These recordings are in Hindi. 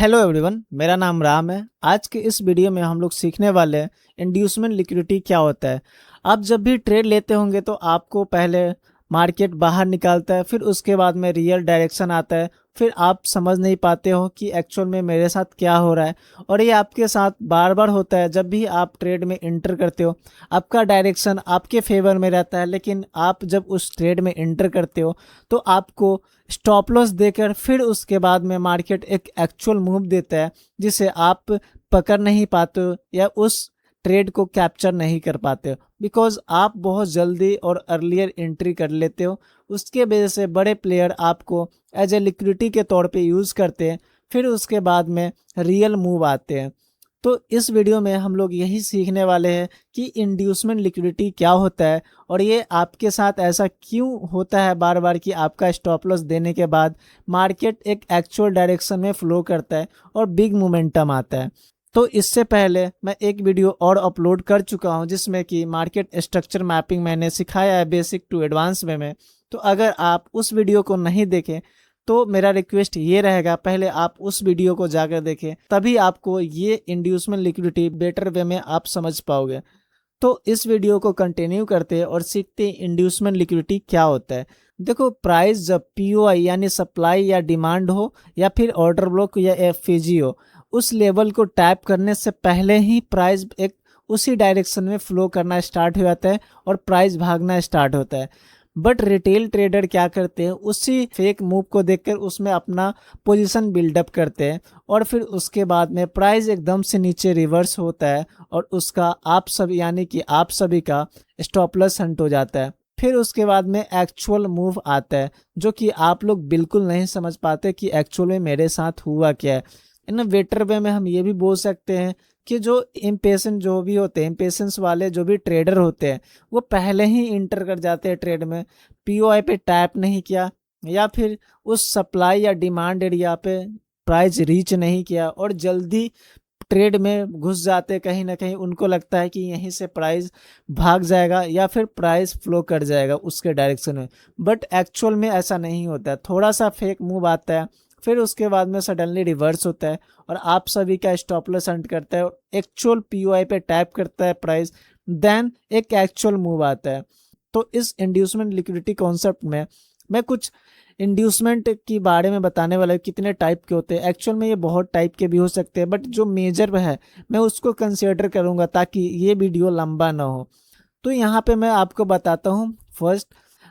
हेलो एवरीवन, मेरा नाम राम है। आज के इस वीडियो में हम लोग सीखने वाले हैं इंड्यूसमेंट लिक्विडिटी क्या होता है। आप जब भी ट्रेड लेते होंगे तो आपको पहले मार्केट बाहर निकालता है, फिर उसके बाद में रियल डायरेक्शन आता है, फिर आप समझ नहीं पाते हो कि एक्चुअल में मेरे साथ क्या हो रहा है। और ये आपके साथ बार बार होता है जब भी आप ट्रेड में इंटर करते हो। आपका डायरेक्शन आपके फेवर में रहता है, लेकिन आप जब उस ट्रेड में इंटर करते हो तो आपको स्टॉप लॉस देकर फिर उसके बाद में मार्केट एक एक्चुअल मूव देता है जिसे आप पकड़ नहीं पाते हो या उस ट्रेड को कैप्चर नहीं कर पाते हो, बिकॉज आप बहुत जल्दी और अर्लियर एंट्री कर लेते हो। उसके वजह से बड़े प्लेयर आपको एज ए लिक्विडिटी के तौर पे यूज़ करते हैं, फिर उसके बाद में रियल मूव आते हैं। तो इस वीडियो में हम लोग यही सीखने वाले हैं कि इंड्यूसमेंट लिक्विडिटी क्या होता है और ये आपके साथ ऐसा क्यों होता है बार बार कि आपका स्टॉप लॉस देने के बाद मार्केट एक एक्चुअल डायरेक्शन में फ्लो करता है और बिग मोमेंटम आता है। तो इससे पहले मैं एक वीडियो और अपलोड कर चुका हूं जिसमें कि मार्केट स्ट्रक्चर मैपिंग मैंने सिखाया है बेसिक टू एडवांस में। तो अगर आप उस वीडियो को नहीं देखें तो मेरा रिक्वेस्ट ये रहेगा, पहले आप उस वीडियो को जाकर देखें, तभी आपको ये इंड्यूसमेंट लिक्विडिटी बेटर वे में आप समझ पाओगे। तो इस वीडियो को कंटिन्यू करते हैं और सीखते हैं इंड्यूसमेंट लिक्विडिटी क्या होता है। देखो, प्राइस जब पीओआई यानी सप्लाई या डिमांड हो या फिर ऑर्डर ब्लॉक या एफईजी हो, उस लेवल को टैप करने से पहले ही प्राइस एक उसी डायरेक्शन में फ्लो करना स्टार्ट हो जाता है और प्राइस भागना स्टार्ट होता है। बट रिटेल ट्रेडर क्या करते हैं, उसी फेक मूव को देखकर उसमें अपना पोजीशन बिल्डअप करते हैं और फिर उसके बाद में प्राइस एकदम से नीचे रिवर्स होता है और उसका आप सब यानी कि आप सभी का स्टॉप लॉस हंट हो जाता है। फिर उसके बाद में एक्चुअल मूव आता है जो कि आप लोग बिल्कुल नहीं समझ पाते कि एक्चुअल में मेरे साथ हुआ क्या है। इन बेटर वे में हम ये भी बोल सकते हैं कि जो इम्पेशेंट जो भी होते हैं, इम्पेशेंस वाले जो भी ट्रेडर होते हैं, वो पहले ही इंटर कर जाते हैं ट्रेड में, पीओआई पे टैप नहीं किया या फिर उस सप्लाई या डिमांड एरिया पे प्राइस रीच नहीं किया और जल्दी ट्रेड में घुस जाते। कहीं ना कहीं उनको लगता है कि यहीं से प्राइस भाग जाएगा या फिर प्राइस फ्लो कर जाएगा उसके डायरेक्शन में। बट एक्चुअल में ऐसा नहीं होता है, थोड़ा सा फेक मूव आता है, फिर उसके बाद में सडनली रिवर्स होता है और आप सभी का स्टॉप लॉस हंट करता है और एक्चुअल पीओआई पे टैप करता है प्राइस, देन एक एक्चुअल मूव आता है। तो इस इंड्यूसमेंट लिक्विडिटी कॉन्सेप्ट में मैं कुछ इंड्यूसमेंट के बारे में बताने वाला हूँ, कितने टाइप के होते हैं। एक्चुअल में ये बहुत टाइप के भी हो सकते हैं, बट जो मेजर है मैं उसको कंसिडर करूँगा ताकि ये वीडियो लंबा ना हो। तो यहाँ पे मैं आपको बताता हूँ फर्स्ट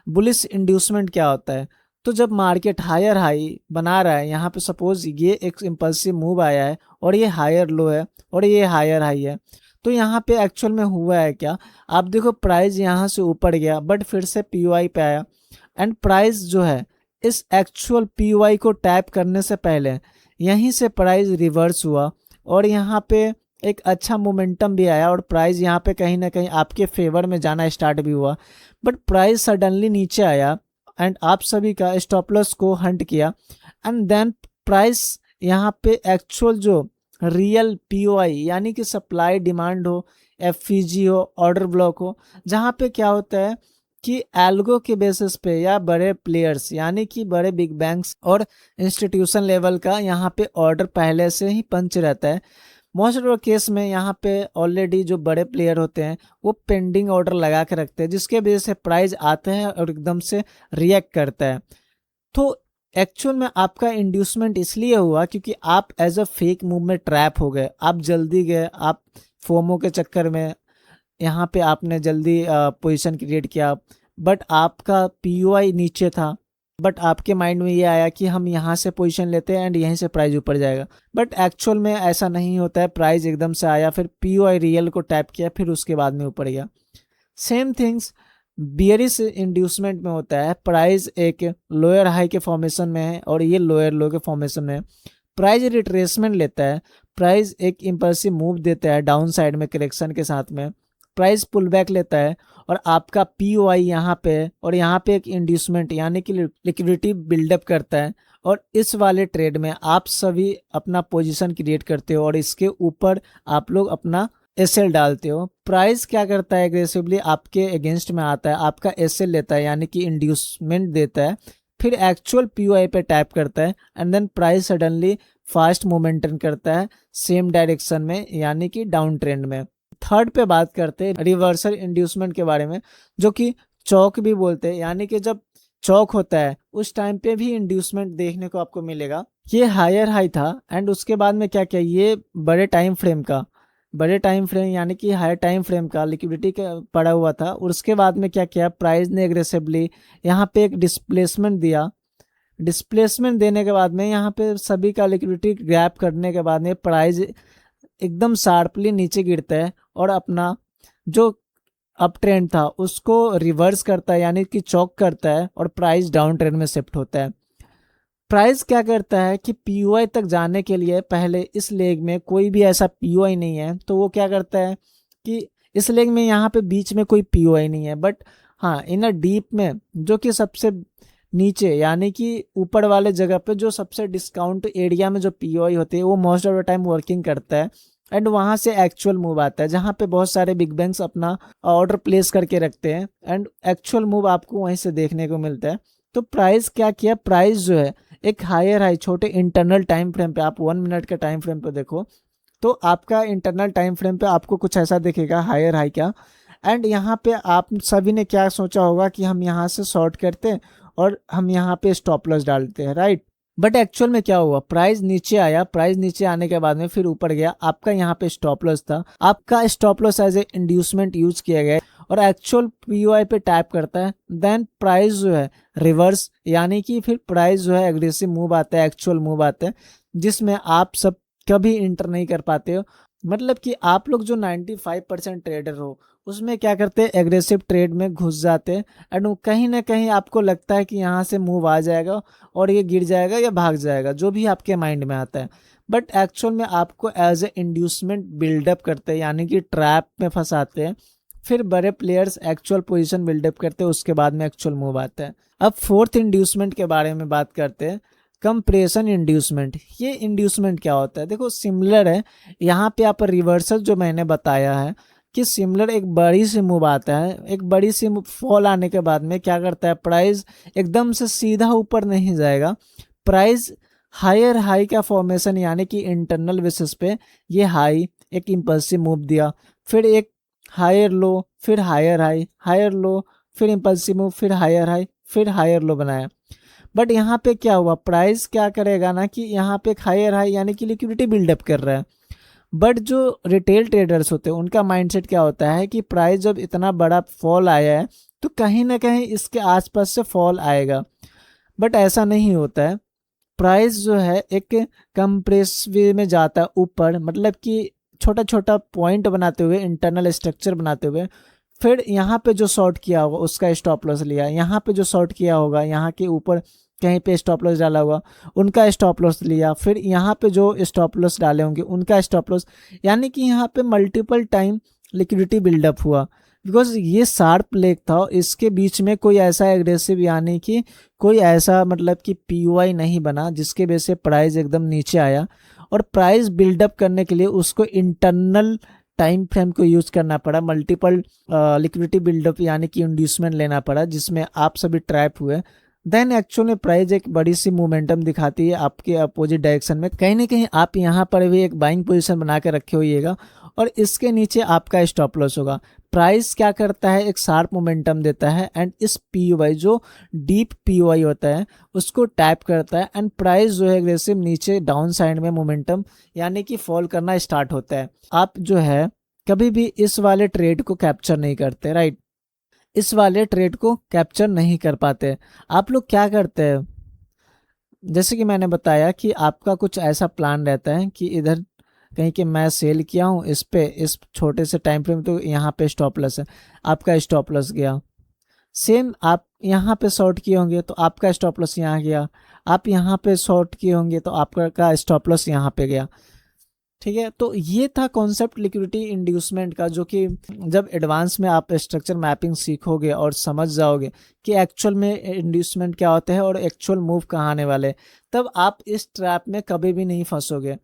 बुलिश इंड्यूसमेंट क्या होता है। तो जब मार्केट हायर हाई बना रहा है, यहाँ पे सपोज ये एक इम्पल्सिव मूव आया है और ये हायर लो है और ये हायर हाई है, तो यहाँ पे एक्चुअल में हुआ है क्या, आप देखो प्राइस यहाँ से ऊपर गया बट फिर से पीओआई पे आया एंड प्राइस जो है इस एक्चुअल पीओआई को टैप करने से पहले यहीं से प्राइस रिवर्स हुआ और यहाँ पे एक अच्छा मोमेंटम भी आया और प्राइस यहाँ पे कहीं ना कहीं आपके फेवर में जाना स्टार्ट भी हुआ। बट प्राइस सडनली नीचे आया एंड आप सभी का स्टॉप लॉस को हंट किया एंड देन प्राइस यहाँ पे एक्चुअल जो रियल पीओआई यानी कि सप्लाई डिमांड हो, एफईजी हो, ऑर्डर ब्लॉक हो, जहाँ पे क्या होता है कि एल्गो के बेसिस पे या बड़े प्लेयर्स यानी कि बड़े बिग बैंक्स और इंस्टीट्यूशन लेवल का यहाँ पे ऑर्डर पहले से ही पंच रहता है। मोस्ट ऑफ केस में यहाँ पे ऑलरेडी जो बड़े प्लेयर होते हैं वो पेंडिंग ऑर्डर लगा के रखते हैं, जिसके वजह से प्राइस आता है और एकदम से रिएक्ट करता है। तो एक्चुअल में आपका इंड्यूसमेंट इसलिए हुआ क्योंकि आप एज अ फेक मूव में ट्रैप हो गए, आप जल्दी गए, आप फोमो के चक्कर में यहाँ पे आपने जल्दी पोजीशन क्रिएट किया, बट आपका पीओआई नीचे था, बट आपके माइंड में ये आया कि हम यहाँ से पोजीशन लेते हैं एंड यहीं से प्राइस ऊपर जाएगा। बट एक्चुअल में ऐसा नहीं होता है, प्राइस एकदम से आया, फिर पीओआई रियल को टैप किया, फिर उसके बाद में ऊपर गया। सेम थिंग्स बियरिश इंड्यूसमेंट में होता है, प्राइस एक लोअर हाई के फॉर्मेशन में है और ये लोअर लो के फॉर्मेशन में है। प्राइस रिट्रेसमेंट लेता है, प्राइस एक इम्पल्सिव मूव देता है डाउन साइड में करेक्शन के साथ में, प्राइस पुल बैक लेता है और आपका पीओआई यहाँ पे और यहाँ पे एक इंड्यूसमेंट यानी कि लिक्विडिटी बिल्डअप करता है और इस वाले ट्रेड में आप सभी अपना पोजीशन क्रिएट करते हो और इसके ऊपर आप लोग अपना एसएल डालते हो। प्राइस क्या करता है, एग्रेसिवली आपके अगेंस्ट में आता है, आपका एसएल लेता है यानी कि इंड्यूसमेंट देता है, फिर एक्चुअल पीओआई पे टैप करता है and then price suddenly fast momentum करता है सेम डायरेक्शन में, यानी कि डाउन ट्रेंड में। थर्ड पे बात करते हैं रिवर्सल इंड्यूसमेंट के बारे में, जो कि चौक भी बोलते हैं, यानी कि जब चौक होता है उस टाइम पे भी इंड्यूसमेंट देखने को आपको मिलेगा। ये हायर हाई था एंड उसके बाद में क्या किया, ये बड़े टाइम फ्रेम यानी कि हायर टाइम फ्रेम का लिक्विडिटी का पड़ा हुआ था, और उसके बाद में क्या किया, प्राइस ने एग्रेसिवली यहाँ पे एक डिस्प्लेसमेंट दिया। डिस्प्लेसमेंट देने के बाद में यहाँ पे सभी का लिक्विडिटी ग्रैब करने के बाद में प्राइस एकदम शार्पली नीचे गिरता है और अपना जो अप ट्रेंड था उसको रिवर्स करता है, यानी कि चौक करता है, और प्राइस डाउन ट्रेंड में शिफ्ट होता है। प्राइस क्या करता है कि पीओआई तक जाने के लिए पहले इस लेग में कोई भी ऐसा पीओआई नहीं है, तो वो क्या करता है कि इस लेग में यहाँ पे बीच में कोई पीओआई नहीं है, बट हाँ इन अ डीप में जो कि सबसे नीचे यानी कि ऊपर वाले जगह पे जो सबसे डिस्काउंट एरिया में जो पीओआई होते हैं वो most of the time working करता है, एंड वहाँ से एक्चुअल मूव आता है जहाँ पे बहुत सारे बिग बैंक्स अपना ऑर्डर प्लेस करके रखते हैं, एंड एक्चुअल मूव आपको वहीं से देखने को मिलता है। तो प्राइस क्या किया, प्राइस जो है एक हायर हाई छोटे इंटरनल टाइम फ्रेम पे, आप 1 मिनट के टाइम फ्रेम पे देखो तो आपका इंटरनल टाइम फ्रेम पे आपको कुछ ऐसा दिखेगा हायर हाई का, एंड यहाँ पे आप सभी ने क्या सोचा होगा कि हम यहाँ से शॉर्ट करते हैं और हम यहाँ पे स्टॉप लॉस डालते हैं, राइट। बट एक्चुअल में क्या हुआ, प्राइस नीचे आया, प्राइस नीचे आने के बाद में फिर ऊपर गया, आपका यहाँ पे स्टॉप लॉस था, आपका stop loss as a inducement use किया गया और एक्चुअल पीओआई पे टैप करता है, देन प्राइस जो है रिवर्स, यानी कि फिर प्राइस जो है एग्रेसिव मूव आता है, एक्चुअल मूव आता है, जिसमें आप सब कभी इंटर नहीं कर पाते हो। मतलब कि आप लोग जो 95% ट्रेडर हो उसमें क्या करते हैं, एग्रेसिव ट्रेड में घुस जाते हैं, एंड कहीं ना कहीं आपको लगता है कि यहाँ से मूव आ जाएगा और ये गिर जाएगा या भाग जाएगा, जो भी आपके माइंड में आता है, बट एक्चुअल में आपको एज ए इंड्यूसमेंट बिल्डअप करते हैं, यानी कि ट्रैप में फंसाते हैं। फिर बड़े प्लेयर्स एक्चुअल पोजीशन बिल्डअप करते हैं, उसके बाद में एक्चुअल मूव आता है। अब फोर्थ इंड्यूसमेंट के बारे में बात करते हैं, कंप्रेशन इंड्यूसमेंट। ये इंड्यूसमेंट क्या होता है, देखो सिमिलर है, यहाँ पे आप रिवर्सल जो मैंने बताया है कि सिमिलर एक बड़ी सी मूव आता है, एक बड़ी सी फॉल आने के बाद में क्या करता है, प्राइस एकदम से सीधा ऊपर नहीं जाएगा, प्राइस हायर हाई का फॉर्मेशन, यानी कि इंटरनल बेसिस पे ये हाई एक इम्पल्सिव मूव दिया, फिर एक हायर लो, फिर हायर हाई, हायर लो, फिर इम्पल्सिव मूव, फिर हायर हाई, फिर हायर लो बनाया। बट यहाँ पे क्या हुआ, प्राइस क्या करेगा ना कि यहाँ पे एक हायर हाई यानी कि लिक्विडिटी बिल्डअप कर रहा है, बट जो रिटेल ट्रेडर्स होते हैं उनका माइंडसेट क्या होता है कि प्राइस जब इतना बड़ा फॉल आया है तो कहीं ना कहीं इसके आसपास से फॉल आएगा, बट ऐसा नहीं होता है। प्राइस जो है एक कंप्रेस वे में जाता है ऊपर, मतलब कि छोटा छोटा पॉइंट बनाते हुए, इंटरनल स्ट्रक्चर बनाते हुए, फिर यहाँ पे जो शॉर्ट किया होगा उसका स्टॉप लॉस लिया, यहाँ पे जो शॉर्ट किया होगा यहाँ के ऊपर कहीं पे स्टॉप लॉस डाला हुआ उनका स्टॉप लॉस लिया, फिर यहाँ पे जो स्टॉप लॉस डाले होंगे उनका स्टॉप लॉस, यानी कि यहाँ पे मल्टीपल टाइम लिक्विडिटी बिल्डअप हुआ, बिकॉज ये शार्प लेग था, इसके बीच में कोई ऐसा एग्रेसिव यानी कि कोई ऐसा मतलब कि पीओआई नहीं बना जिसके वजह से प्राइस एकदम नीचे आया, और प्राइस बिल्डअप करने के लिए उसको इंटरनल टाइम फ्रेम को यूज करना पड़ा, मल्टीपल लिक्विडिटी बिल्डअप यानी कि इंड्यूसमेंट लेना पड़ा, जिसमें आप सभी ट्रैप हुए। देन एक्चुअल में प्राइस एक बड़ी सी मोमेंटम दिखाती है आपके अपोजिट डायरेक्शन में, कहीं ना कहीं आप यहाँ पर भी एक बाइंग पोजीशन बना के रखे होइएगा और इसके नीचे आपका स्टॉप लॉस होगा। प्राइस क्या करता है, एक शार्प मोमेंटम देता है एंड इस पीओआई जो डीप पीओआई होता है उसको टैप करता है, एंड प्राइस जो है एग्रेसिव नीचे डाउन साइड में मोमेंटम यानी कि फॉल करना स्टार्ट होता है। आप जो है कभी भी इस वाले ट्रेड को कैप्चर नहीं करते, राइट, इस वाले ट्रेड को कैप्चर नहीं कर पाते। आप लोग क्या करते हैं, जैसे कि मैंने बताया कि आपका कुछ ऐसा प्लान रहता है कि इधर कहीं कि मैं सेल किया हूँ इस पे, इस छोटे से टाइम फ्रेम, तो यहाँ पे स्टॉप लॉस है, आपका स्टॉप लॉस गया। सेम आप यहाँ पे शॉर्ट किए होंगे तो आपका स्टॉप लॉस यहाँ गया, आप यहाँ पे शॉर्ट किए होंगे तो आपका स्टॉप लॉस यहाँ पे गया, ठीक है। तो ये था कॉन्सेप्ट लिक्विडिटी इंड्यूसमेंट का, जो कि जब एडवांस में आप स्ट्रक्चर मैपिंग सीखोगे और समझ जाओगे कि एक्चुअल में इंड्यूसमेंट क्या होता है और एक्चुअल मूव कहाँ आने वाले, तब आप इस ट्रैप में कभी भी नहीं फंसोगे।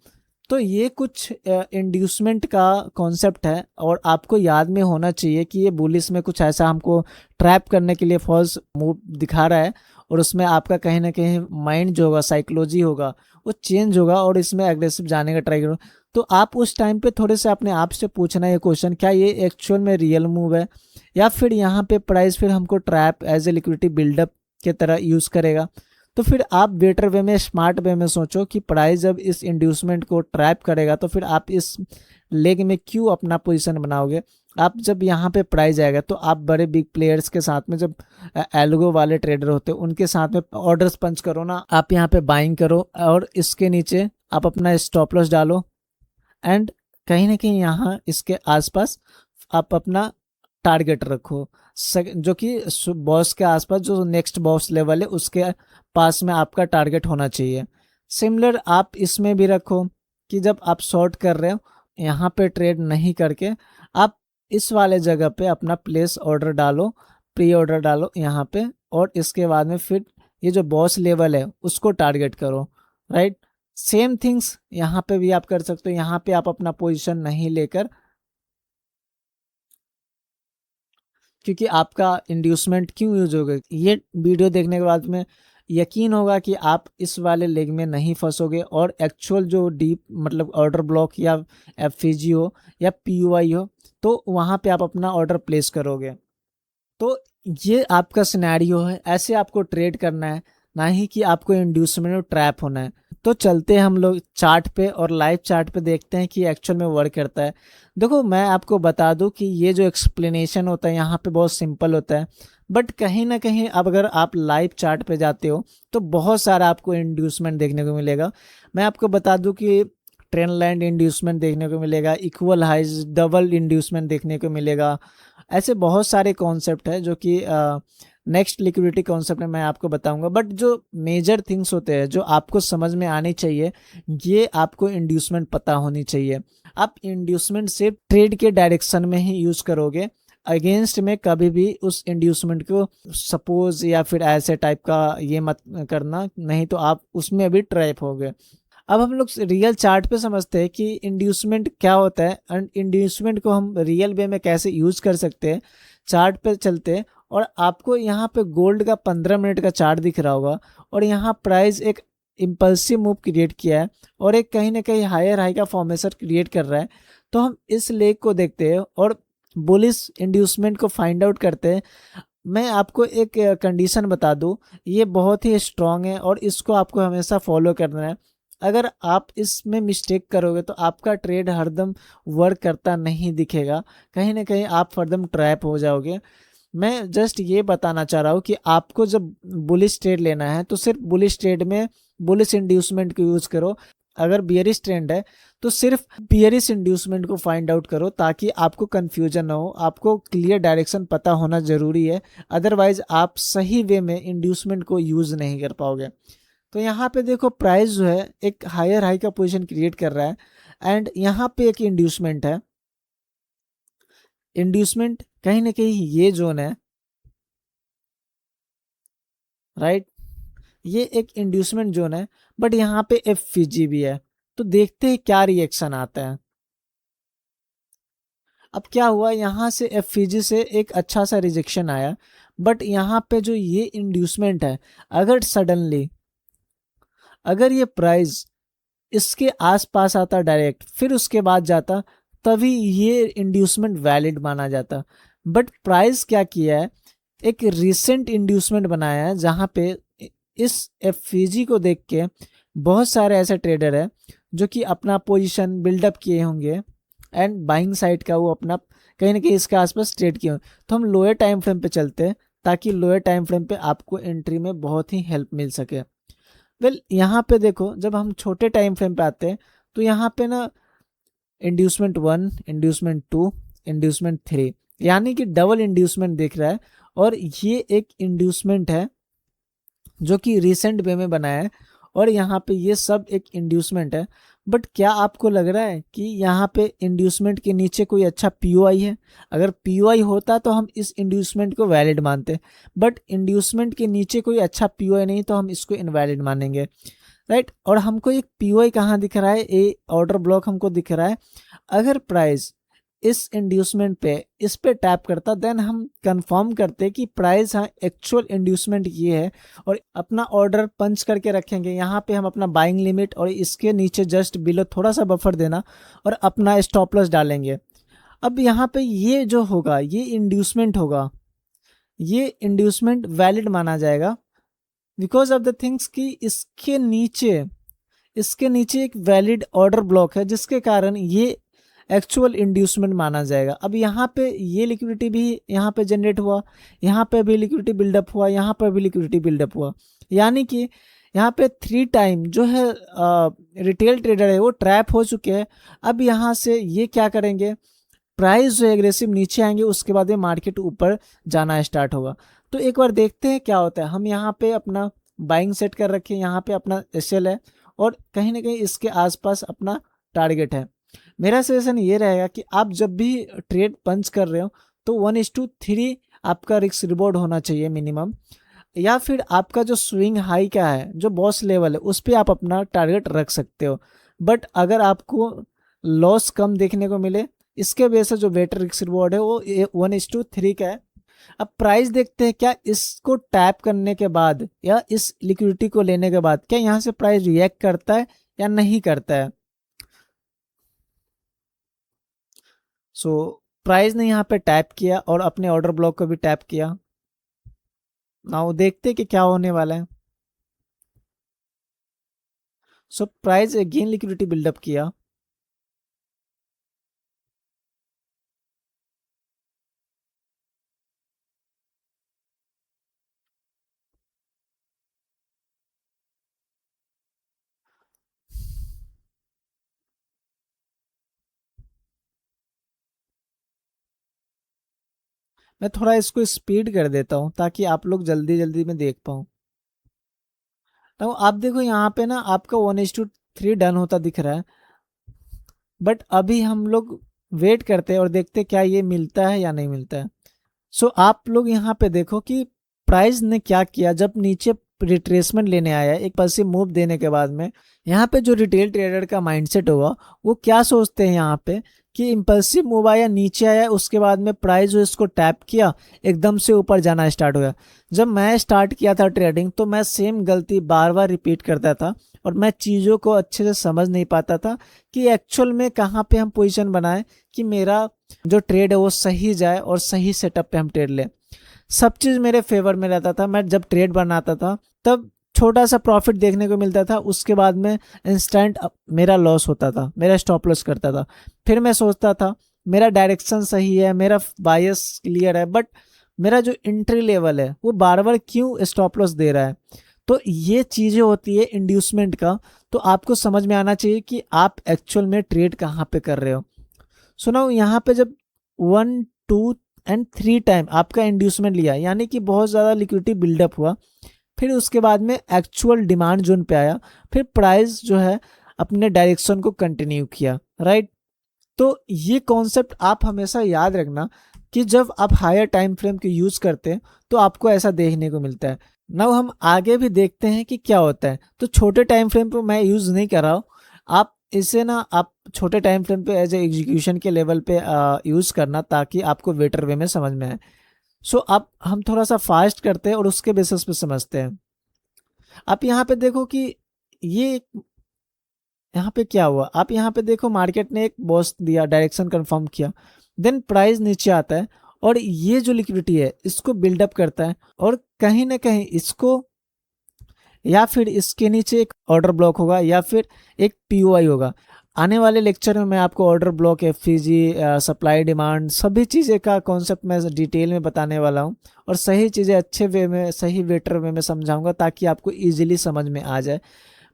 तो ये कुछ इंड्यूसमेंट का कॉन्सेप्ट है और आपको याद में होना चाहिए कि ये बुलिश में कुछ ऐसा हमको ट्रैप करने के लिए फॉल्स मूव दिखा रहा है, और उसमें आपका कहीं ना कहीं माइंड जो होगा, साइकोलॉजी होगा, वो चेंज होगा और इसमें एग्रेसिव जाने का ट्राई करो। तो आप उस टाइम पे थोड़े से अपने आप से पूछना ये क्वेश्चन, क्या ये एक्चुअल में रियल मूव है या फिर यहाँ पे प्राइस फिर हमको trap as a liquidity buildup के तरह यूज़ करेगा। तो फिर आप बेटर वे में, स्मार्ट वे में सोचो कि प्राइस जब इस इंड्यूसमेंट को ट्रैप करेगा तो फिर आप इस लेग में क्यों अपना पोजीशन बनाओगे। आप जब यहाँ पे प्राइस आएगा तो आप बड़े बिग प्लेयर्स के साथ में, जब एल्गो वाले ट्रेडर होते हैं उनके साथ में ऑर्डर्स पंच करो ना, आप यहाँ पे बाइंग करो और इसके नीचे आप अपना स्टॉप लॉस डालो एंड कहीं ना कहीं यहाँ इसके आसपास आप अपना टारगेट रखो, जो कि बॉस के आसपास जो नेक्स्ट बॉस लेवल है उसके पास में आपका टारगेट होना चाहिए। सिमिलर आप इसमें भी रखो कि जब आप शॉर्ट कर रहे हो यहाँ पे ट्रेड नहीं करके आप इस वाले जगह पे अपना प्लेस ऑर्डर डालो, प्री ऑर्डर डालो यहाँ पे, और इसके बाद में फिर ये जो बॉस लेवल है उसको टारगेट करो, राइट। सेम थिंग्स यहाँ पे भी आप कर सकते हो। यहाँ पे आप अपना पोजीशन नहीं लेकर, क्योंकि आपका इंड्यूसमेंट क्यों यूज होगा, ये वीडियो देखने के बाद में यकीन होगा कि आप इस वाले लेग में नहीं फंसोगे और एक्चुअल जो डीप मतलब ऑर्डर ब्लॉक या एफईजी हो या पीयूआई हो तो वहाँ पे आप अपना ऑर्डर प्लेस करोगे। तो ये आपका सिनेरियो है, ऐसे आपको ट्रेड करना है, ना ही कि आपको इंड्यूसमेंट में ट्रैप होना है। तो चलते हैं हम लोग चार्ट पे और लाइव चार्ट पे देखते हैं कि एक्चुअल में वर्क करता है। देखो मैं आपको बता दूं कि ये जो एक्सप्लेनेशन होता है यहाँ पे बहुत सिंपल होता है, बट कहीं ना कहीं अब अगर आप लाइव चार्ट पे जाते हो तो बहुत सारा आपको इंड्यूसमेंट देखने को मिलेगा। मैं आपको बता दूं कि ट्रेंड लाइन इंड्यूसमेंट देखने को मिलेगा, इक्वल हाइज डबल इंड्यूसमेंट देखने को मिलेगा। ऐसे बहुत सारे कॉन्सेप्ट है जो कि नेक्स्ट लिक्विडिटी कॉन्सेप्ट में मैं आपको बताऊंगा, बट जो मेजर थिंग्स होते हैं जो आपको समझ में आनी चाहिए, ये आपको इंड्यूसमेंट पता होनी चाहिए। आप इंड्यूसमेंट से ट्रेड के डायरेक्शन में ही यूज करोगे, अगेंस्ट में कभी भी उस इंड्यूसमेंट को सपोज या फिर ऐसे टाइप का ये मत करना, नहीं तो आप उसमें भी ट्रैप होगे। अब हम लोग रियल चार्ट पे समझते हैं कि इंड्यूसमेंट क्या होता है एंड इंड्यूसमेंट को हम रियल वे में कैसे यूज कर सकते हैं। चार्ट पे चलते हैं और आपको यहाँ पे गोल्ड का 15 मिनट का चार्ट दिख रहा होगा और यहाँ प्राइस एक इम्पल्सिव मूव क्रिएट किया है और एक कहीं ना कहीं हायर हाई का फॉर्मेशन क्रिएट कर रहा है। तो हम इस लेग को देखते हैं और बुलिश इंड्यूसमेंट को फाइंड आउट करते हैं। मैं आपको एक कंडीशन बता दूं, ये बहुत ही स्ट्रांग है और इसको आपको हमेशा फॉलो करना है। अगर आप इसमें मिस्टेक करोगे तो आपका ट्रेड हरदम वर्क करता नहीं दिखेगा, कहीं ना कहीं आप हरदम ट्रैप हो जाओगे। मैं जस्ट ये बताना चाह रहा हूँ कि आपको जब बुलिश ट्रेड लेना है तो सिर्फ बुलिश ट्रेड में बुलिश इंड्यूसमेंट को यूज करो। अगर बियरिश ट्रेंड है तो सिर्फ बियरिश इंड्यूसमेंट को फाइंड आउट करो ताकि आपको कंफ्यूजन ना हो, आपको क्लियर डायरेक्शन पता होना जरूरी है, अदरवाइज आप सही वे में इंड्यूसमेंट को यूज नहीं कर पाओगे। तो यहाँ पे देखो प्राइस जो है एक हायर हाई का पोजीशन क्रिएट कर रहा है एंड यहाँ पे एक इंड्यूसमेंट है। इंड्यूसमेंट कहीं ना कहीं ये जोन है, राइट, ये एक इंड्यूसमेंट जोन है, बट यहाँ पे एफईजी भी है। तो देखते हैं क्या रिएक्शन आता है। अब क्या हुआ, यहाँ से एफईजी से एक अच्छा सा रिजेक्शन आया, बट यहाँ पे जो ये इंड्यूसमेंट है, अगर सडनली अगर ये प्राइस इसके आसपास आता डायरेक्ट फिर उसके बाद जाता, तभी ये इंड्यूसमेंट वैलिड माना जाता। बट प्राइस क्या किया है, एक रिसेंट इंड्यूसमेंट बनाया है जहाँ पे इस एफईजी को देख के बहुत सारे ऐसे ट्रेडर है जो कि अपना पोजीशन बिल्डअप किए होंगे एंड बाइंग साइड का वो अपना कहीं ना कहीं इसके आसपास ट्रेड किए होंगे। तो हम लोअर टाइम फ्रेम पे चलते हैं ताकि लोअर टाइम फ्रेम पे आपको एंट्री में बहुत ही हेल्प मिल सके। वेल यहाँ पे देखो, जब हम छोटे टाइम फ्रेम पे आते हैं तो यहाँ पे ना इंड्यूसमेंट 1, इंड्यूसमेंट 2, इंड्यूसमेंट 3, यानी कि डबल इंड्यूसमेंट दिख रहा है और ये एक इंड्यूसमेंट है जो कि रिसेंट वे में बनाया है और यहाँ पे ये सब एक इंड्यूसमेंट है। बट क्या आपको लग रहा है कि यहाँ पे इंड्यूसमेंट के नीचे कोई अच्छा पीओआई है? अगर पीओआई होता तो हम इस इंड्यूसमेंट को वैलिड मानते, बट इंड्यूसमेंट के नीचे कोई अच्छा पीओआई नहीं तो हम इसको इनवैलिड मानेंगे, राइट। और हमको एक पीओआई कहाँ दिख रहा है, ए ऑर्डर ब्लॉक हमको दिख रहा है। अगर प्राइस इस इंड्यूसमेंट पे इस पे टैप करता, देन हम कंफर्म करते कि प्राइस हाँ एक्चुअल इंड्यूसमेंट ये है, और अपना ऑर्डर पंच करके रखेंगे। यहाँ पे हम अपना बाइंग लिमिट और इसके नीचे जस्ट बिलो थोड़ा सा बफर देना और अपना स्टॉप लॉस डालेंगे। अब यहाँ पे ये जो होगा ये इंड्यूसमेंट होगा, ये इंड्यूसमेंट वैलिड माना जाएगा बिकॉज ऑफ द थिंग्स कि इसके नीचे एक वैलिड ऑर्डर ब्लॉक है, जिसके कारण ये एक्चुअल इंड्यूसमेंट माना जाएगा। अब यहाँ पे ये लिक्विडिटी भी यहाँ पे जनरेट हुआ, यहाँ पे भी लिक्विडिटी बिल्डअप हुआ, यहाँ पर भी लिक्विडिटी बिल्डअप हुआ, यानी कि यहाँ पे 3 टाइम जो है रिटेल ट्रेडर है वो ट्रैप हो चुके हैं। अब यहाँ से ये क्या करेंगे, प्राइस जो एग्रेसिव नीचे आएंगे, उसके बाद में मार्केट ऊपर जाना स्टार्ट होगा। तो एक बार देखते हैं क्या होता है। हम यहाँ पे अपना बाइंग सेट कर रखे हैं, यहाँ पे अपना एसएल है और कहीं ना कहीं इसके आसपास अपना टारगेट है। मेरा सजेशन ये रहेगा कि आप जब भी ट्रेड पंच कर रहे हो तो 1:3 आपका रिस्क रिवॉर्ड होना चाहिए मिनिमम, या फिर आपका जो स्विंग हाई का है जो बॉस लेवल है उस पर आप अपना टारगेट रख सकते हो। बट अगर आपको लॉस कम देखने को मिले, इसके वजह से जो बेटर रिस्क रिवॉर्ड है वो 1:3 का है। अब प्राइस देखते हैं, क्या इसको टैप करने के बाद या इस लिक्विडिटी को लेने के बाद क्या यहाँ से प्राइस रिएक्ट करता है या नहीं करता है। सो प्राइस ने यहाँ पे टैप किया और अपने ऑर्डर ब्लॉक को भी टैप किया। नाउ देखते हैं कि क्या होने वाला है। So price again liquidity buildup किया, मैं थोड़ा इसको स्पीड कर देता हूँ ताकि आप लोग जल्दी जल्दी में देख पाऊँ। तो आप देखो यहाँ पे ना आपका 1:3 डन होता दिख रहा है, बट अभी हम लोग वेट करते हैं और देखते क्या ये मिलता है या नहीं मिलता है। सो आप लोग यहाँ पे देखो कि प्राइस ने क्या किया। जब नीचे रिट्रेसमेंट लेने आया एक पल्सिव मूव देने के बाद में, यहाँ पे जो रिटेल ट्रेडर का माइंडसेट होगा वो क्या सोचते हैं यहाँ पे कि इम्पल्सिव मूव आया, नीचे आया, उसके बाद में प्राइस जो इसको टैप किया एकदम से ऊपर जाना स्टार्ट हो गया। जब मैं स्टार्ट किया था ट्रेडिंग तो मैं सेम गलती बार बार रिपीट करता था और मैं चीज़ों को अच्छे से समझ नहीं पाता था कि एक्चुअल में कहाँ पे हम पोजीशन बनाएं कि मेरा जो ट्रेड है वो सही जाए और सही सेटअप पे हम ट्रेड लें। सब चीज़ मेरे फेवर में रहता था। मैं जब ट्रेड बनाता था तब छोटा सा प्रॉफिट देखने को मिलता था, उसके बाद में इंस्टेंट मेरा लॉस होता था, मेरा स्टॉप लॉस करता था। फिर मैं सोचता था मेरा डायरेक्शन सही है, मेरा बायस क्लियर है, बट मेरा जो एंट्री लेवल है वो बार बार क्यों स्टॉप लॉस दे रहा है। तो ये चीज़ें होती है इंड्यूसमेंट का। तो आपको समझ में आना चाहिए कि आप एक्चुअल में ट्रेड कहाँ पे कर रहे हो। सुनो यहाँ पे जब 1, 2 एंड 3 टाइम आपका इंड्यूसमेंट लिया, यानी कि बहुत ज़्यादा लिक्विडिटी बिल्डअप हुआ, फिर उसके बाद में एक्चुअल डिमांड जोन पे आया, फिर प्राइस जो है अपने डायरेक्शन को कंटिन्यू किया, राइट। तो ये कॉन्सेप्ट आप हमेशा याद रखना कि जब आप हायर टाइम फ्रेम के यूज़ करते हैं तो आपको ऐसा देखने को मिलता है। नाउ हम आगे भी देखते हैं कि क्या होता है। तो छोटे टाइम फ्रेम पे मैं यूज़ नहीं कर रहा हूँ, आप इसे ना आप छोटे टाइम फ्रेम पे एज ए एग्जीक्यूशन के लेवल पे यूज़ करना ताकि आपको बेटर वे में समझ में आए। सो अब हम थोड़ा सा फास्ट करते हैं और उसके बेसिस पे समझते हैं। आप यहाँ पे देखो कि ये यहाँ पे क्या हुआ। आप यहाँ पे देखो मार्केट ने एक बॉस दिया, डायरेक्शन कंफर्म किया, देन प्राइस नीचे आता है और ये जो लिक्विडिटी है इसको बिल्डअप करता है और कहीं ना कहीं इसको या फिर इसके नीचे एक ऑर्डर ब्लॉक होगा या फिर एक पीओआई होगा। आने वाले लेक्चर में मैं आपको order block, FEG, supply demand सभी चीज़ें का कॉन्सेप्ट मैं डिटेल में बताने वाला हूँ और सही चीज़ें अच्छे वे में, सही बेटर वे में समझाऊंगा ताकि आपको इजीली समझ में आ जाए।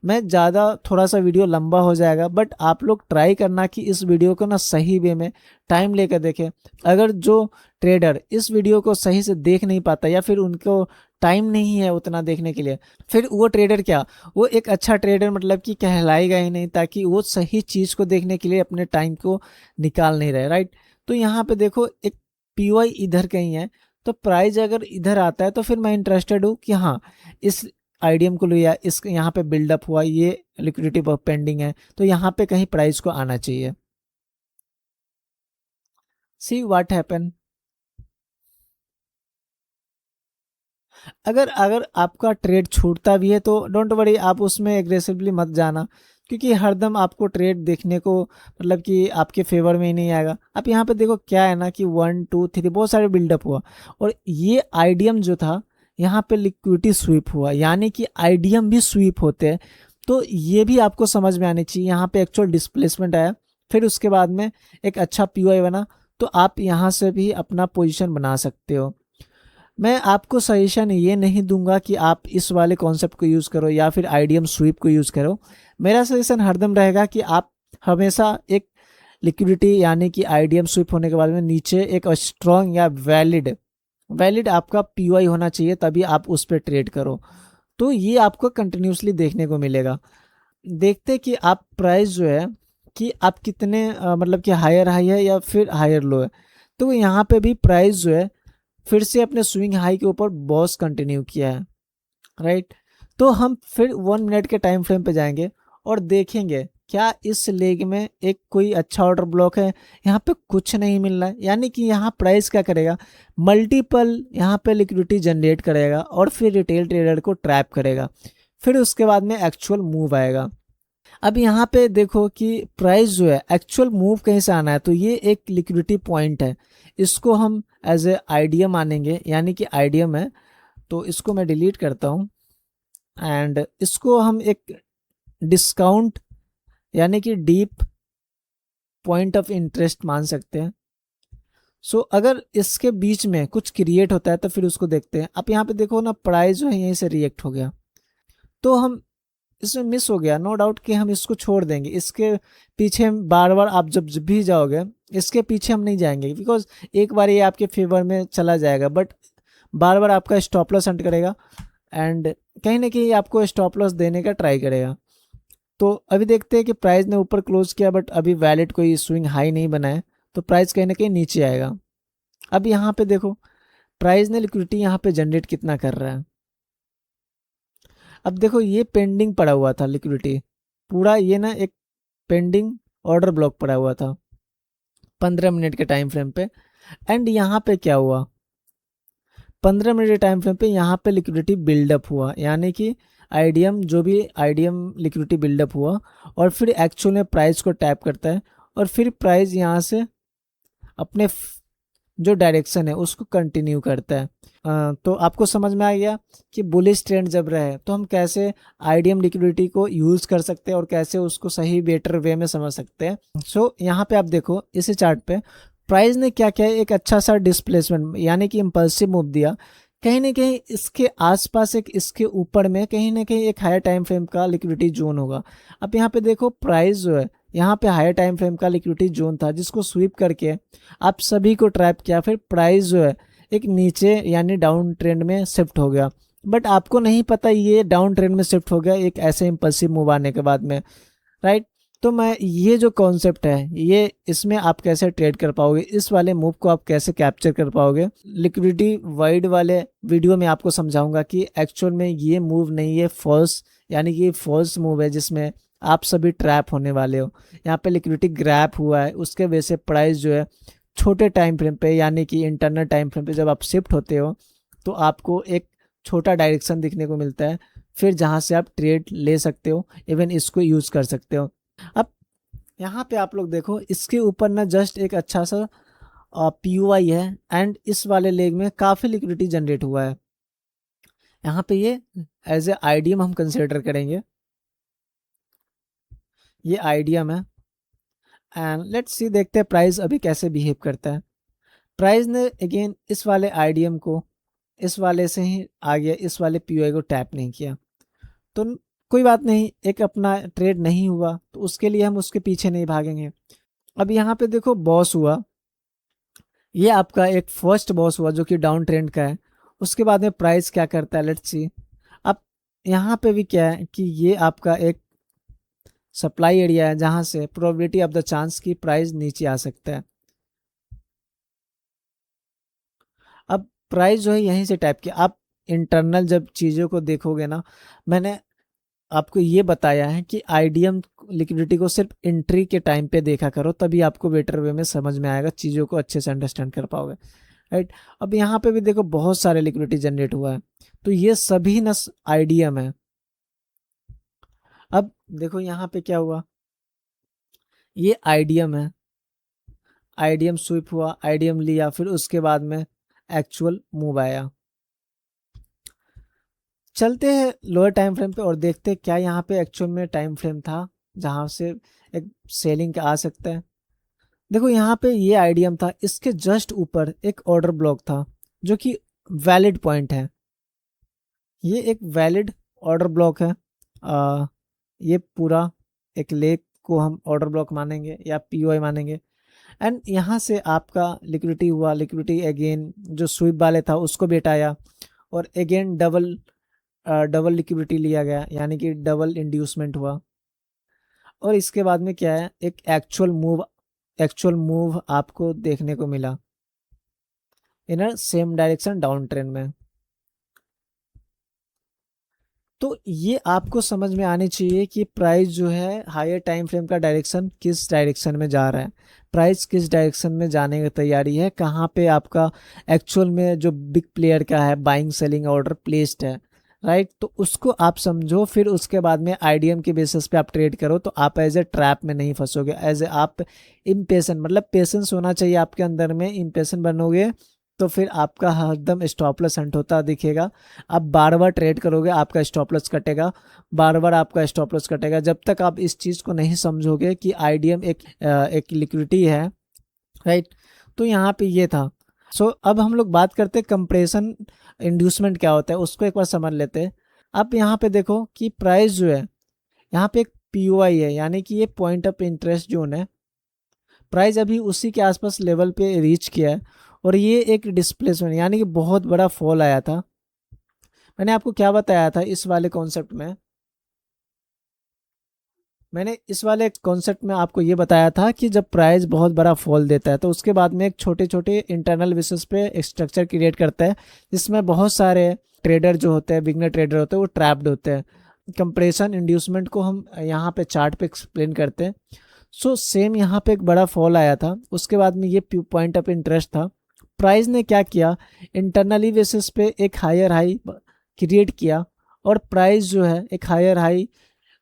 मैं ज़्यादा थोड़ा सा वीडियो लंबा हो जाएगा, बट आप लोग ट्राई करना कि इस वीडियो को ना सही वे में टाइम लेकर देखें। अगर जो ट्रेडर इस वीडियो को सही से देख नहीं पाता या फिर उनको टाइम नहीं है उतना देखने के लिए, फिर वो ट्रेडर क्या, वो एक अच्छा ट्रेडर मतलब कि कहलाएगा ही नहीं, ताकि वो सही चीज़ को देखने के लिए अपने टाइम को निकाल नहीं रहे, राइट। तो यहाँ पे देखो एक पीओआई इधर कहीं है, तो प्राइस अगर इधर आता है तो फिर मैं इंटरेस्टेड हूँ कि हाँ इस आईडीएम को लिया, इस यहाँ पे बिल्डअप हुआ, ये लिक्विडिटी पेंडिंग है, तो यहाँ पे कहीं प्राइस को आना चाहिए। See what happen. अगर अगर आपका ट्रेड छूटता भी है तो डोंट वरी, आप उसमें एग्रेसिवली मत जाना, क्योंकि हरदम आपको ट्रेड देखने को मतलब कि आपके फेवर में ही नहीं आएगा। आप यहाँ पे देखो क्या है ना कि 1 2 3 बहुत सारे बिल्डअप हुआ, और ये आईडीएम जो था यहाँ पे लिक्विडिटी स्वीप हुआ, यानी कि आईडीएम भी स्वीप होते हैं। तो ये भी आपको समझ में आनी चाहिए। यहाँ पे एक्चुअल डिस्प्लेसमेंट आया, फिर उसके बाद में एक अच्छा पीओआई बना, तो आप यहाँ से भी अपना पोजीशन बना सकते हो। मैं आपको सजेशन ये नहीं दूंगा कि आप इस वाले कॉन्सेप्ट को यूज़ करो या फिर आईडीएम स्वीप को यूज़ करो। मेरा सजेशन हरदम रहेगा कि आप हमेशा एक लिक्विडिटी यानी कि आईडीएम स्वीप होने के बाद में नीचे एक स्ट्रॉन्ग या वैलिड वैलिड आपका पीओआई होना चाहिए, तभी आप उस पर ट्रेड करो। तो ये आपको कंटिन्यूसली देखने को मिलेगा। देखते कि आप प्राइस जो है कि आप कितने मतलब कि हायर हाई है या फिर हायर लो है। तो यहाँ पे भी प्राइस जो है फिर से अपने स्विंग हाई के ऊपर बॉस कंटिन्यू किया है, राइट। तो हम फिर 1 मिनट के टाइम फ्रेम पे जाएंगे और देखेंगे क्या इस लेग में एक कोई अच्छा ऑर्डर ब्लॉक है। यहाँ पे कुछ नहीं मिल रहा है, यानी कि यहाँ प्राइस क्या करेगा, मल्टीपल यहाँ पे लिक्विडिटी जनरेट करेगा और फिर रिटेल ट्रेडर को ट्रैप करेगा, फिर उसके बाद में एक्चुअल मूव आएगा। अब यहाँ पे देखो कि प्राइस जो है एक्चुअल मूव कहीं से आना है, तो ये एक लिक्विडिटी पॉइंट है, इसको हम एज ए आईडीएम मानेंगे, यानी कि आईडीएम है। तो इसको मैं डिलीट करता हूँ एंड इसको हम एक डिस्काउंट यानी कि डीप पॉइंट ऑफ इंटरेस्ट मान सकते हैं। सो अगर इसके बीच में कुछ क्रिएट होता है तो फिर उसको देखते हैं। अब यहाँ पे देखो ना, प्राइस जो है यहीं से रिएक्ट हो गया, तो हम इसमें मिस हो गया, नो डाउट कि हम इसको छोड़ देंगे। इसके पीछे बार बार आप जब भी जाओगे इसके पीछे हम नहीं जाएंगे, बिकॉज एक बार ये आपके फेवर में चला जाएगा, बट बार बार आपका स्टॉप लॉस हंट करेगा एंड कहीं ना कहीं आपको स्टॉप लॉस देने का ट्राई करेगा। तो अभी देखते हैं कि प्राइस ने ऊपर क्लोज किया, बट अभी वैलिड कोई स्विंग हाई नहीं बना है, तो प्राइस कहीं ना कहीं नीचे आएगा। अब यहाँ पे देखो प्राइस ने लिक्विडिटी यहाँ पे जनरेट कितना कर रहा है। अब देखो ये पेंडिंग पड़ा हुआ था लिक्विडिटी, पूरा ये ना एक पेंडिंग ऑर्डर ब्लॉक पड़ा हुआ था 15 मिनट के टाइम फ्रेम पे। एंड यहाँ पे क्या हुआ, 15 मिनट के टाइम फ्रेम पे यहाँ पे लिक्विडिटी बिल्डअप हुआ, यानी कि आईडीएम जो भी आईडीएम लिक्विडिटी बिल्डअप हुआ और फिर एक्चुअल में प्राइस को टैप करता है, और फिर प्राइस यहाँ से अपने जो डायरेक्शन है उसको कंटिन्यू करता है। तो आपको समझ में आ गया कि बुलिश ट्रेंड जब रहे तो हम कैसे आईडीएम लिक्विडिटी को यूज़ कर सकते हैं और कैसे उसको सही बेटर वे में समझ सकते हैं। सो यहाँ पे आप देखो इस चार्ट पे प्राइस ने क्या किया, एक अच्छा सा डिस्प्लेसमेंट यानी कि इम्पल्सिव मूव दिया। कहीं ना कहीं इसके आसपास एक इसके ऊपर में कहीं ना कहीं एक हायर टाइम फ्रेम का लिक्विडिटी जोन होगा। अब यहाँ पे देखो प्राइस जो है यहाँ पे हायर टाइम फ्रेम का लिक्विडिटी जोन था, जिसको स्वीप करके आप सभी को ट्रैप किया, फिर प्राइस जो है एक नीचे यानी डाउन ट्रेंड में शिफ्ट हो गया। बट आपको नहीं पता ये डाउन ट्रेंड में शिफ्ट हो गया एक ऐसे इम्पल्सिव मूव आने के बाद में, राइट। तो मैं ये जो कॉन्सेप्ट है ये इसमें आप कैसे ट्रेड कर पाओगे, इस वाले मूव को आप कैसे कैप्चर कर पाओगे, लिक्विडिटी वाइड वाले वीडियो में आपको समझाऊंगा कि एक्चुअल में ये मूव नहीं है फॉल्स, यानी कि फॉल्स मूव है जिसमें आप सभी ट्रैप होने वाले हो। यहाँ पे लिक्विडिटी ग्रैप हुआ है, उसके वजह से प्राइस जो है छोटे टाइम फ्रेम पे यानी कि इंटरनल टाइम फ्रेम पे जब आप शिफ्ट होते हो तो आपको एक छोटा डायरेक्शन दिखने को मिलता है, फिर जहाँ से आप ट्रेड ले सकते हो, इवन इसको यूज़ कर सकते हो। अब यहाँ पे आप लोग देखो इसके ऊपर ना जस्ट एक अच्छा सा पीयूआई है एंड इस वाले लेग में काफ़ी लिक्विडिटी जनरेट हुआ है। यहाँ पे ये एज ए आईडीएम हम कंसिडर करेंगे, ये आईडीएम है एंड लेट्स सी देखते हैं प्राइस अभी कैसे बिहेव करता है। प्राइस ने अगेन इस वाले आईडीएम को इस वाले से ही आ गया, इस वाले पीयूआई को टैप नहीं किया, तो कोई बात नहीं, एक अपना ट्रेड नहीं हुआ तो उसके लिए हम उसके पीछे नहीं भागेंगे। अब यहाँ पे देखो बॉस हुआ, ये आपका एक फर्स्ट बॉस हुआ जो कि डाउन ट्रेंड का है। उसके बाद में प्राइस क्या करता है लेट्स सी। अब यहाँ पे भी क्या है कि ये आपका एक सप्लाई एरिया है जहाँ से प्रोबेबिलिटी ऑफ द चांस की प्राइस नीचे आ सकता है। अब प्राइस जो है यहीं से टाइप किया, आप इंटरनल जब चीज़ों को देखोगे ना, मैंने आपको ये बताया है कि आईडीएम लिक्विडिटी को सिर्फ एंट्री के टाइम पे देखा करो, तभी आपको बेटर वे में समझ में आएगा, चीज़ों को अच्छे से अंडरस्टैंड कर पाओगे, राइट। अब यहाँ पे भी देखो बहुत सारे लिक्विडिटी जनरेट हुआ है, तो ये सभी न आईडीएम है। अब देखो यहाँ पे क्या हुआ, ये आईडीएम है, आईडीएम स्वीप हुआ, आईडीएम लिया, फिर उसके बाद में एक्चुअल मूव आया। चलते हैं लोअर टाइम फ्रेम पे और देखते हैं क्या यहाँ पे एक्चुअल में टाइम फ्रेम था जहाँ से एक सेलिंग आ सकता है। देखो यहाँ पे ये आईडीएम था, इसके जस्ट ऊपर एक ऑर्डर ब्लॉक था जो कि वैलिड पॉइंट है, ये एक वैलिड ऑर्डर ब्लॉक है। ये पूरा एक लेग को हम ऑर्डर ब्लॉक मानेंगे या पीओआई मानेंगे। एंड यहाँ से आपका लिक्विडिटी हुआ, लिक्विडिटी अगेन जो स्वीप वाले था उसको भी हटाया और अगेन डबल लिक्विडिटी लिया गया, यानी कि डबल इंड्यूसमेंट हुआ। और इसके बाद में क्या है, एक एक्चुअल मूव आपको देखने को मिला in a same direction down trend में। तो ये आपको समझ में आनी चाहिए कि प्राइस जो है हायर टाइम फ्रेम का डायरेक्शन किस डायरेक्शन में जा रहा है, प्राइस किस डायरेक्शन में जाने की तैयारी है, कहाँ पे आपका एक्चुअल में जो बिग प्लेयर का है बाइंग सेलिंग ऑर्डर प्लेस्ड है, राइट। तो उसको आप समझो, फिर उसके बाद में आईडीएम के बेसिस पे आप ट्रेड करो, तो आप एज ए ट्रैप में नहीं फंसोगे, एज ए आप इम्पेशेंट, मतलब पेशेंस होना चाहिए आपके अंदर में, इम्पेशेंट बनोगे तो फिर आपका हरदम स्टॉप लॉस हंट होता दिखेगा। आप बार बार ट्रेड करोगे, आपका स्टॉप लॉस कटेगा, बार बार आपका स्टॉप लॉस कटेगा। जब तक आप इस चीज़ को नहीं समझोगे कि आईडीएम एक लिक्विडिटी है, राइट। तो यहाँ पे ये था। सो अब हम लोग बात करते हैं कंप्रेशन इंड्यूसमेंट क्या होता है, उसको एक बार समझ लेते हैं। अब यहाँ पे देखो कि प्राइस जो है, यहाँ पे एक पीओआई है, यानी कि ये पॉइंट ऑफ इंटरेस्ट जोन है। प्राइस अभी उसी के आसपास लेवल पे रीच किया है और ये एक डिस्प्लेसमेंट, यानी कि बहुत बड़ा फॉल आया था। मैंने आपको क्या बताया था इस वाले कॉन्सेप्ट में, मैंने इस वाले कॉन्सेप्ट में आपको ये बताया था कि जब प्राइस बहुत बड़ा फॉल देता है तो उसके बाद में एक छोटे छोटे इंटरनल बेसिस पे एक स्ट्रक्चर क्रिएट करता है, जिसमें बहुत सारे ट्रेडर जो होते हैं, बिगनर ट्रेडर होते हैं, वो ट्रैप्ड होते हैं। कंप्रेशन इंड्यूसमेंट को हम यहाँ पे चार्ट पे एक्सप्लेन करते हैं। सो सेम यहाँ पे एक बड़ा फॉल आया था, उसके बाद में ये पॉइंट ऑफ इंटरेस्ट था। प्राइस ने क्या किया, इंटरनली बेसिस पे एक हायर हाई क्रिएट किया और प्राइस जो है एक हायर हाई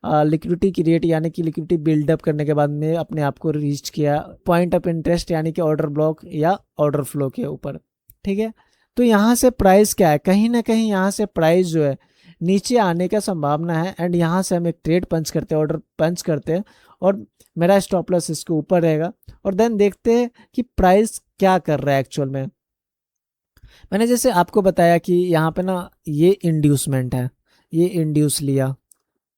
लिक्विडिटी क्रिएट, यानी कि लिक्विडिटी बिल्डअप करने के बाद में अपने आप को रीच किया पॉइंट ऑफ इंटरेस्ट, यानी कि ऑर्डर ब्लॉक या ऑर्डर फ्लो के ऊपर, ठीक है। तो यहाँ से प्राइस क्या है, कहीं ना कहीं यहाँ से प्राइस जो है नीचे आने का संभावना है। एंड यहाँ से हम एक ट्रेड पंच करते हैं, ऑर्डर पंच करते हैं और मेरा स्टॉप लॉस इसके ऊपर रहेगा। और देन देखते हैं कि प्राइस क्या कर रहा है एक्चुअल में। मैंने जैसे आपको बताया कि यहाँ पे ना ये इंड्यूसमेंट है, ये इंड्यूस लिया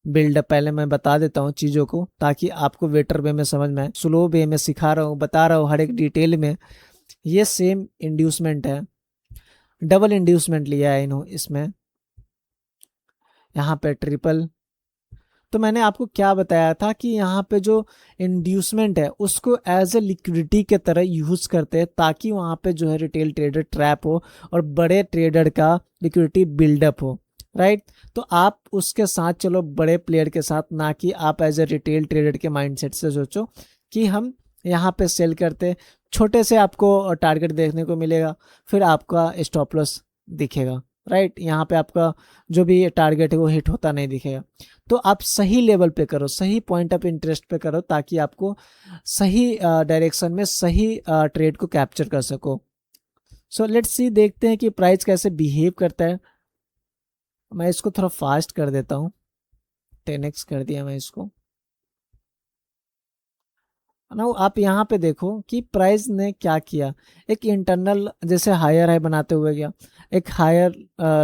बिल्डअप, पहले मैं बता देता हूँ चीज़ों को ताकि आपको बेटर वे में समझ में आए। स्लो वे में सिखा रहा हूँ, बता रहा हूँ हर एक डिटेल में। ये सेम इंड्यूसमेंट है, डबल इंड्यूसमेंट लिया है इन्होंने इसमें, यहाँ पे ट्रिपल। तो मैंने आपको क्या बताया था कि यहाँ पे जो इंड्यूसमेंट है उसको एज ए लिक्विडिटी के तरह यूज़ करते हैं, ताकि वहाँ पे जो है रिटेल ट्रेडर ट्रैप हो और बड़े ट्रेडर का लिक्विडिटी बिल्डअप हो, राइट। तो आप उसके साथ चलो, बड़े प्लेयर के साथ, ना कि आप एज ए रिटेल ट्रेडर के माइंडसेट से सोचो कि हम यहाँ पे सेल करते। छोटे से आपको टारगेट देखने को मिलेगा, फिर आपका स्टॉप लॉस दिखेगा, राइट। यहाँ पे आपका जो भी टारगेट है वो हिट होता नहीं दिखेगा। तो आप सही लेवल पे करो, सही पॉइंट ऑफ इंटरेस्ट पे करो, ताकि आपको सही डायरेक्शन में सही ट्रेड को कैप्चर कर सको। सो लेट्स सी, देखते हैं कि प्राइस कैसे बिहेव करता है। मैं इसको थोड़ा फास्ट कर देता हूँ, 10x कर दिया मैं इसको ना। आप यहाँ पे देखो कि प्राइस ने क्या किया, एक इंटरनल जैसे हायर हाई बनाते हुए गया, एक हायर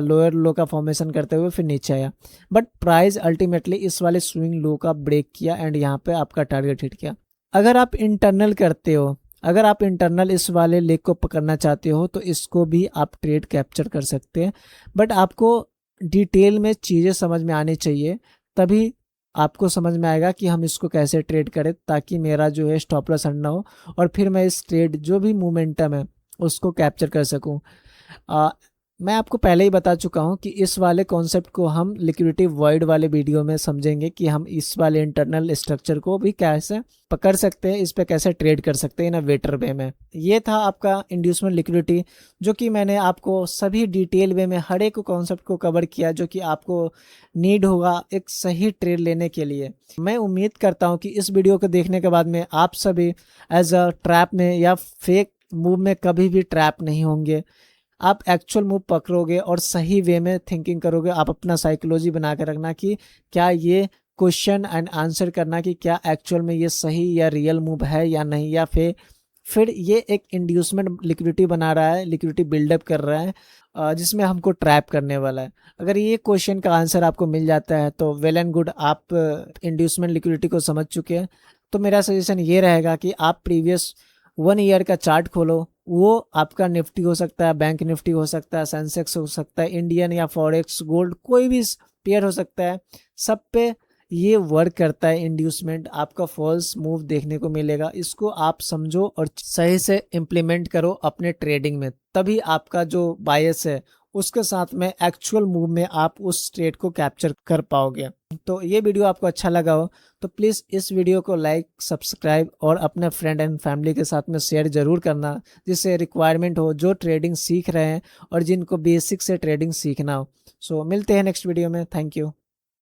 लोअर लो का फॉर्मेशन करते हुए फिर नीचे आया, बट प्राइस अल्टीमेटली इस वाले स्विंग लो का ब्रेक किया एंड यहाँ पे आपका टारगेट हिट किया। अगर आप इंटरनल करते हो, अगर आप इंटरनल इस वाले लेग को पकड़ना चाहते हो तो इसको भी आप ट्रेड कैप्चर कर सकते हैं, बट आपको डिटेल में चीज़ें समझ में आनी चाहिए, तभी आपको समझ में आएगा कि हम इसको कैसे ट्रेड करें, ताकि मेरा जो है स्टॉप लॉस ना हो और फिर मैं इस ट्रेड जो भी मोमेंटम है उसको कैप्चर कर सकूं। मैं आपको पहले ही बता चुका हूं कि इस वाले कॉन्सेप्ट को हम लिक्विडिटी वॉइड वाले वीडियो में समझेंगे कि हम इस वाले इंटरनल स्ट्रक्चर को भी कैसे पकड़ सकते हैं, इस पे कैसे ट्रेड कर सकते हैं ना वेटर वे में। ये था आपका इंड्यूसमेंट लिक्विडिटी, जो कि मैंने आपको सभी डिटेल वे में हर एक कॉन्सेप्ट को कवर किया जो कि आपको नीड होगा एक सही ट्रेड लेने के लिए। मैं उम्मीद करता हूँ कि इस वीडियो को देखने के बाद में आप सभी एज अ ट्रैप में या फेक मूव में कभी भी ट्रैप नहीं होंगे। आप एक्चुअल मूव पकड़ोगे और सही वे में थिंकिंग करोगे। आप अपना साइकोलॉजी बना के रखना कि क्या ये क्वेश्चन एंड आंसर करना कि क्या एक्चुअल में ये सही या रियल मूव है या नहीं, या फिर ये एक इंड्यूसमेंट लिक्विडिटी बना रहा है, लिक्विडिटी बिल्डअप कर रहा है जिसमें हमको ट्रैप करने वाला है। अगर ये क्वेश्चन का आंसर आपको मिल जाता है तो वेल एंड गुड, आप इंड्यूसमेंट लिक्विडिटी को समझ चुके हैं। तो मेरा सजेशन ये रहेगा कि आप प्रीवियस 1 ईयर का चार्ट खोलो। वो आपका निफ्टी हो सकता है, बैंक निफ्टी हो सकता है, सेंसेक्स हो सकता है, इंडियन या फॉरेक्स, गोल्ड, कोई भी पेयर हो सकता है। सब पे ये वर्क करता है इंड्यूसमेंट। आपका फॉल्स मूव देखने को मिलेगा, इसको आप समझो और सही से इम्प्लीमेंट करो अपने ट्रेडिंग में, तभी आपका जो बायस है उसके साथ में एक्चुअल मूव में आप उस ट्रेड को कैप्चर कर पाओगे। तो ये वीडियो आपको अच्छा लगा हो तो प्लीज़ इस वीडियो को लाइक, सब्सक्राइब और अपने फ्रेंड एंड फैमिली के साथ में शेयर ज़रूर करना, जिससे रिक्वायरमेंट हो जो ट्रेडिंग सीख रहे हैं और जिनको बेसिक से ट्रेडिंग सीखना हो। सो मिलते हैं नेक्स्ट वीडियो में। Thank you.